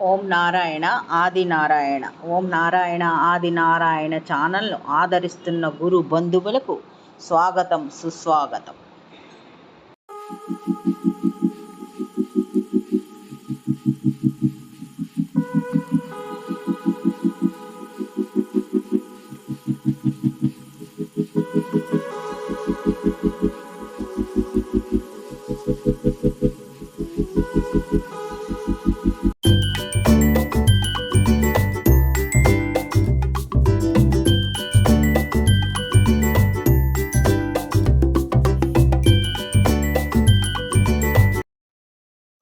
ఓం నారాయణ ఆది నారాయణ. ఓం నారాయణ ఆది నారాయణ ఛానల్ను ఆదరిస్తున్న గురు బంధువులకు స్వాగతం, సుస్వాగతం.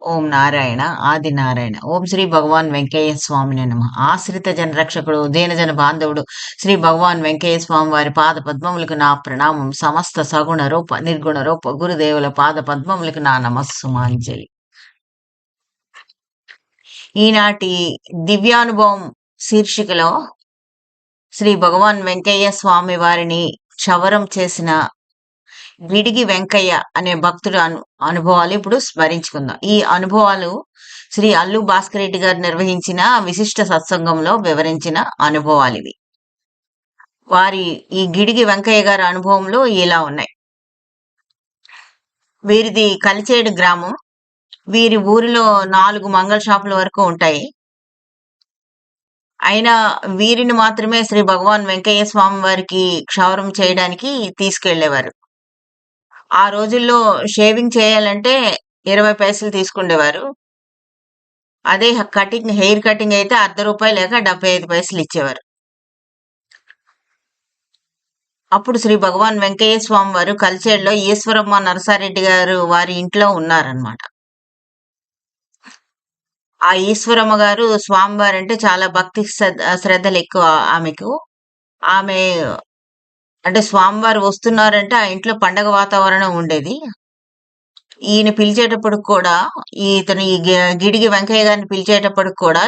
ఓం నారాయణ ఆది నారాయణ. ఓం శ్రీ భగవాన్ వెంకయ్య స్వామిని నమ. ఆశ్రిత జనరక్షకుడు, దీనజన బాంధవుడు శ్రీ భగవాన్ వెంకయ్య స్వామి వారి పాద పద్మములకు నా ప్రణామం. సమస్త సగుణ రూప నిర్గుణ రూప గురుదేవుల పాద పద్మములకు నా నమస్సుమాంజలి. ఈనాటి దివ్యానుభవం శీర్షికలో శ్రీ భగవాన్ వెంకయ్య స్వామి వారిని క్షవరం చేసిన గిడిగి వెంకయ్య అనే భక్తుడు అనుభవాలు ఇప్పుడు స్మరించుకుందాం. ఈ అనుభవాలు శ్రీ అల్లు భాస్కర్ రెడ్డి గారు నిర్వహించిన విశిష్ట సత్సంగంలో వివరించిన అనుభవాలు ఇవి. వారి ఈ గిడిగి వెంకయ్య గారి అనుభవంలో ఇలా ఉన్నాయి. వీరిది కలిచేడు గ్రామం. వీరి ఊరిలో 4 మంగళ షాపుల వరకు ఉంటాయి. అయినా వీరిని మాత్రమే శ్రీ భగవాన్ వెంకయ్య స్వామి వారికి క్షవరం చేయడానికి తీసుకెళ్లేవారు. ఆ రోజుల్లో షేవింగ్ చేయాలంటే 20 పైసలు తీసుకుండేవారు. అదే హెయిర్ కటింగ్ అయితే ₹1 లేక 75 పైసలు ఇచ్చేవారు. అప్పుడు శ్రీ భగవాన్ వెంకయ్య స్వామి వారు కలిచేడులో ఈశ్వరమ్మ నరసారెడ్డి గారు వారి ఇంట్లో ఉన్నారనమాట. ఆ ఈశ్వరమ్మ గారు స్వామివారంటే చాలా భక్తి శ్రద్ధలు ఎక్కువ ఆమెకు. ఆమె అంటే స్వామివారు వస్తున్నారంటే ఆ ఇంట్లో పండగ వాతావరణం ఉండేది. ఈయన పిలిచేటప్పటికి కూడా ఈ గిడిగి వెంకయ్య గారిని పిలిచేటప్పటికి కూడా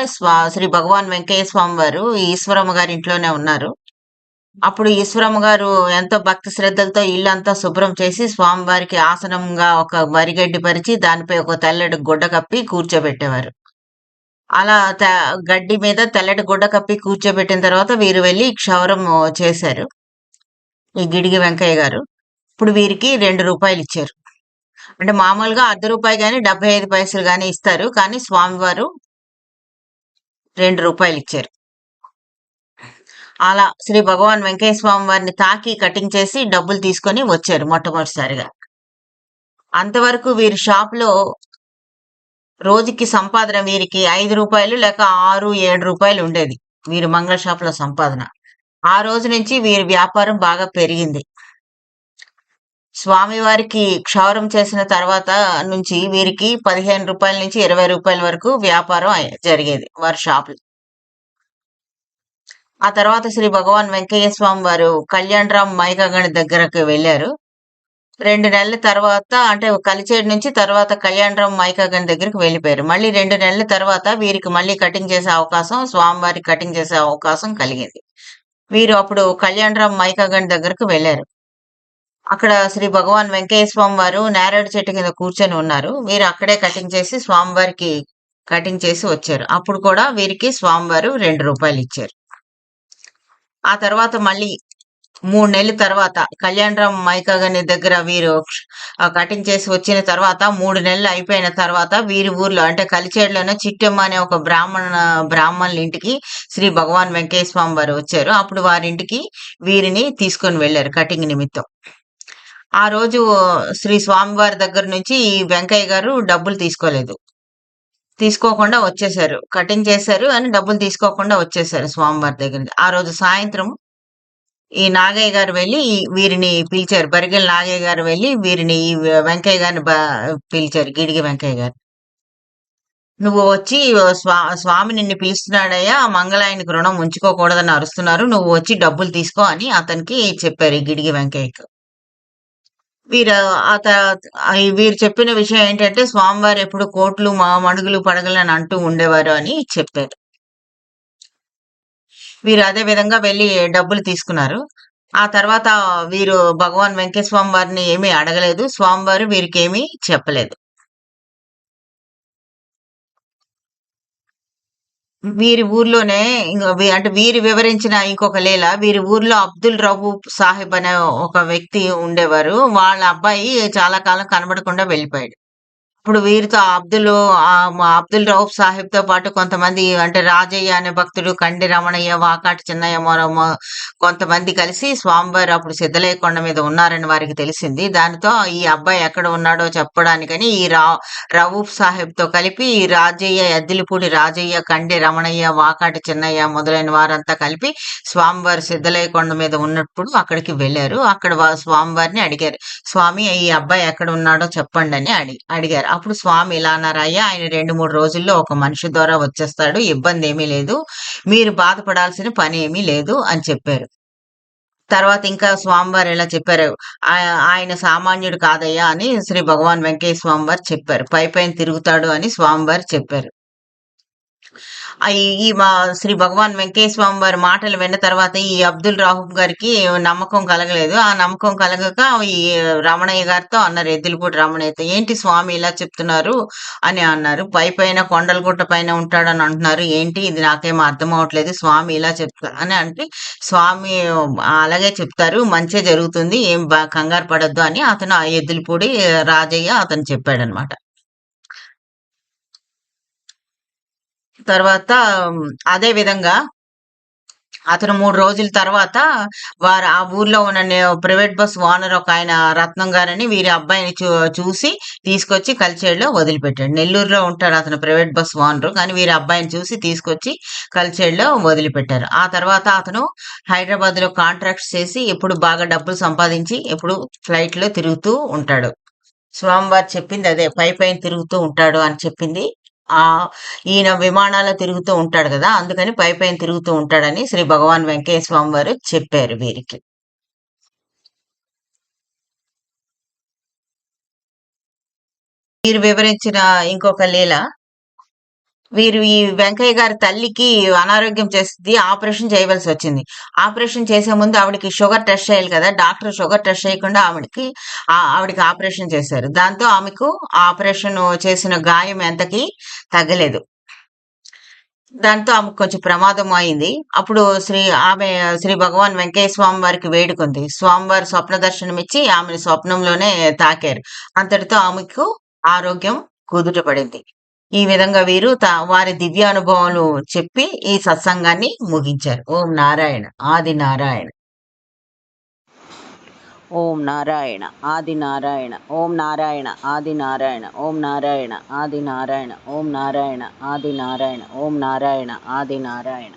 శ్రీ భగవాన్ వెంకయ్య స్వామి వారు ఈశ్వరమ్మ గారి ఇంట్లోనే ఉన్నారు. అప్పుడు ఈశ్వరమ్మ గారు ఎంతో భక్తి శ్రద్ధలతో ఇల్లంతా శుభ్రం చేసి స్వామివారికి ఆసనంగా ఒక వరిగడ్డి పరిచి దానిపై ఒక తెల్లటి గుడ్డ కప్పి కూర్చోబెట్టేవారు. అలా గడ్డి మీద తెల్లటి గుడ్డ కప్పి కూర్చోబెట్టిన తర్వాత వీరు వెళ్ళి క్షవరం చేశారు ఈ గిడిగి వెంకయ్య గారు. ఇప్పుడు వీరికి ₹2 ఇచ్చారు. అంటే మామూలుగా ₹1 గాని 75 పైసలు గాని ఇస్తారు, కానీ స్వామివారు ₹2 ఇచ్చారు. అలా శ్రీ భగవాన్ వెంకయ్య స్వామి వారిని తాకి కటింగ్ చేసి డబ్బులు తీసుకొని వచ్చారు మొట్టమొదటిసారిగా. అంతవరకు వీరి షాప్ లో రోజుకి సంపాదన వీరికి ₹5 లేక ₹6-7 ఉండేది. వీరి మంగళ షాప్ లో సంపాదన. ఆ రోజు నుంచి వీరి వ్యాపారం బాగా పెరిగింది. స్వామివారికి క్షవరం చేసిన తర్వాత నుంచి వీరికి ₹15 నుంచి ₹20 వరకు వ్యాపారం జరిగేది వారి షాప్. ఆ తర్వాత శ్రీ భగవాన్ వెంకయ్య స్వామి వారు కళ్యాణరామ్ మైకాగణి దగ్గరకు వెళ్ళారు. 2 నెలల తర్వాత, అంటే కలిచేడు నుంచి తర్వాత కళ్యాణరామ్ మైకాగణి దగ్గరికి వెళ్ళిపోయారు. మళ్ళీ 2 నెలల తర్వాత వీరికి మళ్ళీ కటింగ్ చేసే అవకాశం, స్వామివారికి కటింగ్ చేసే అవకాశం కలిగింది. వీరు అప్పుడు కళ్యాణరామ్ మైకాగణి దగ్గరకు వెళ్ళారు. అక్కడ శ్రీ భగవాన్ వెంకయ్య స్వామి వారు నేరేడు చెట్టు కింద కూర్చొని ఉన్నారు. వీరు అక్కడే కటింగ్ చేసి స్వామివారికి కటింగ్ చేసి వచ్చారు. అప్పుడు కూడా వీరికి స్వామివారు ₹2 ఇచ్చారు. ఆ తర్వాత మళ్ళీ 3 నెలల తర్వాత కళ్యాణరామ్ మైకాగణి దగ్గర వీరు కటింగ్ చేసి వచ్చిన తర్వాత 3 నెలలు అయిపోయిన తర్వాత వీరి ఊర్లో అంటే కలిచేడులోనే చిట్టమ్మ అనే ఒక బ్రాహ్మణుల ఇంటికి శ్రీ భగవాన్ వెంకయ్య స్వామి వారు వచ్చారు. అప్పుడు వారింటికి వీరిని తీసుకొని వెళ్ళారు కటింగ్ నిమిత్తం. ఆ రోజు శ్రీ స్వామివారి దగ్గర నుంచి ఈ వెంకయ్య గారు డబ్బులు తీసుకోకుండా వచ్చేసారు. కటింగ్ చేశారు అని డబ్బులు తీసుకోకుండా వచ్చేసారు స్వామివారి దగ్గర నుంచి. ఆ రోజు సాయంత్రం ఈ నాగయ్య గారు వెళ్ళి వీరిని పిలిచారు. బరిగెల నాగయ్య గారు వెళ్ళి వీరిని ఈ వెంకయ్య గారిని పిలిచారు. గిడిగి వెంకయ్య గారు, నువ్వు వచ్చి స్వామి నిన్ను పిలుస్తున్నాడయ్యా, మంగళాయనికి రుణం ఉంచుకోకూడదని అరుస్తున్నారు, నువ్వు వచ్చి డబ్బులు తీసుకో అని అతనికి చెప్పారు ఈ గిడిగి వెంకయ్యకు. వీరు చెప్పిన విషయం ఏంటంటే స్వామివారు ఎప్పుడు కోట్లు మడుగులు పడగలు అని అంటూ ఉండేవారు అని చెప్పారు. వీరు అదే విధంగా వెళ్ళి డబ్బులు తీసుకున్నారు. ఆ తర్వాత వీరు భగవాన్ వెంకయ్య స్వామి వారిని ఏమీ అడగలేదు. స్వామివారు వీరికి ఏమీ చెప్పలేదు. వీరి ఊర్లోనే అంటే వీరు వివరించిన ఇంకొక లీల, వీరి ఊర్లో అబ్దుల్ రవూఫ్ సాహెబ్ అనే ఒక వ్యక్తి ఉండేవారు. వాళ్ళ అబ్బాయి చాలా కాలం కనబడకుండా వెళ్ళిపోయాడు. ఇప్పుడు వీరితో మా అబ్దుల్ రౌఫ్ సాహెబ్‌తో పాటు కొంతమంది అంటే రాజయ్య అనే భక్తుడు, కండి రమణయ్య, వాకాటి చిన్నయ్య కొంతమంది కలిసి స్వామివారు అప్పుడు సిద్ధలయ్య కొండ మీద ఉన్నారని వారికి తెలిసింది. దానితో ఈ అబ్బాయి ఎక్కడ ఉన్నాడో చెప్పడానికని రవూఫ్ సాహెబ్‌తో కలిపి ఈ రాజయ్య, ఎద్దిలిపూడి రాజయ్య, కండి రమణయ్య, వాకాటి చిన్నయ్య మొదలైన వారంతా కలిపి స్వామివారు సిద్ధలయ్య కొండ మీద ఉన్నప్పుడు అక్కడికి వెళ్లారు. అక్కడ స్వామివారిని అడిగారు. స్వామి ఈ అబ్బాయి ఎక్కడ ఉన్నాడో చెప్పండి అని అడిగారు. అప్పుడు స్వామి ఇలా అన్నారు, అయ్యా ఆయన 2-3 రోజుల్లో ఒక మనిషి ద్వారా వచ్చేస్తాడు. ఇబ్బంది ఏమీ లేదు. మీరు బాధపడాల్సిన పని ఏమీ లేదు అని చెప్పారు. తర్వాత ఇంకా స్వామివారు ఇలా చెప్పారు. ఆయన సామాన్యుడు కాదయ్యా అని శ్రీ భగవాన్ వెంకయ్య స్వామివారు చెప్పారు. పైపైన తిరుగుతాడు అని స్వామివారు చెప్పారు. ఈ మా శ్రీ భగవాన్ వెంకయ్య స్వామి వారి మాటలు విన్న తర్వాత ఈ అబ్దుల్ రాహూఫ్ గారికి నమ్మకం కలగలేదు. ఆ నమ్మకం కలగక ఈ రమణయ్య గారితో అన్నారు, ఎద్దులపూడి రమణయ్యతో, ఏంటి స్వామి ఇలా చెప్తున్నారు అని అన్నారు. పైపైన కొండల గుట్ట పైన ఉంటాడని అంటున్నారు, ఏంటి ఇది నాకేం అర్థం అవట్లేదు, స్వామి ఇలా చెప్తారు అని అంటే, స్వామి అలాగే చెప్తారు, మంచే జరుగుతుంది, ఏం కంగారు పడొద్దు అని అతను ఆ ఎద్దులపూడి రాజయ్య అతను చెప్పాడనమాట. తర్వాత అదే విధంగా అతను 3 రోజుల తర్వాత ఆ ఊర్లో ఉన్న ప్రైవేట్ బస్ ఓనర్ ఒకాయన రత్నం గారని వీరి అబ్బాయిని చూసి తీసుకొచ్చి కలిచేడులో వదిలిపెట్టాడు. నెల్లూరులో ఉంటాడు అతను ప్రైవేట్ బస్ ఓనరు. కానీ వీరి అబ్బాయిని చూసి తీసుకొచ్చి కలిచేడులో వదిలిపెట్టారు. ఆ తర్వాత అతను హైదరాబాద్‌లో కాంట్రాక్ట్స్ చేసి ఎప్పుడు బాగా డబ్బులు సంపాదించి ఎప్పుడు ఫ్లైట్‌లో తిరుగుతూ ఉంటాడు. స్వామివారు చెప్పింది అదే. పైపైన తిరుగుతూ ఉంటాడు అని చెప్పింది. ఈయన విమానాల్లో తిరుగుతూ ఉంటాడు గదా! అందుకని పైపైన తిరుగుతూ ఉంటాడని శ్రీ భగవాన్ వెంకయ్య స్వామి వారు చెప్పారు వీరికి. వీరు వివరించిన ఇంకొక లీల, వీరు ఈ వెంకయ్య గారి తల్లికి అనారోగ్యం చేసింది. ఆపరేషన్ చేయవలసొచ్చింది. ఆపరేషన్ చేసే ముందు ఆవిడకి షుగర్ టెస్ట్ చేయాలి కదా! డాక్టర్ షుగర్ టెస్ట్ చేయకుండా ఆవిడకి ఆపరేషన్ చేశారు. దాంతో ఆమెకు ఆపరేషన్ చేసిన గాయం ఎంతకీ తగ్గలేదు. దాంతో ఆమెకు కొంచెం ప్రమాదం అయింది. అప్పుడు శ్రీ భగవాన్ వెంకయ్య స్వామి వారికి వేడుకుంది. స్వామివారు స్వప్న దర్శనమిచ్చి ఆమెను స్వప్నంలోనే తాకారు. అంతటితో ఆమెకు ఆరోగ్యం కుదుట పడింది. ఈ విధంగా వీరు వారి దివ్యానుభవాలు చెప్పి ఈ సత్సంగాన్ని ముగించారు. ఓం నారాయణ. ఆది నారాయణ. ఓం నారాయణ ఆది నారాయణ. ఓం నారాయణ ఆది నారాయణ. ఓం నారాయణ ఆది నారాయణ. ఓం నారాయణ ఆది నారాయణ. ఓం నారాయణ ఆది నారాయణ.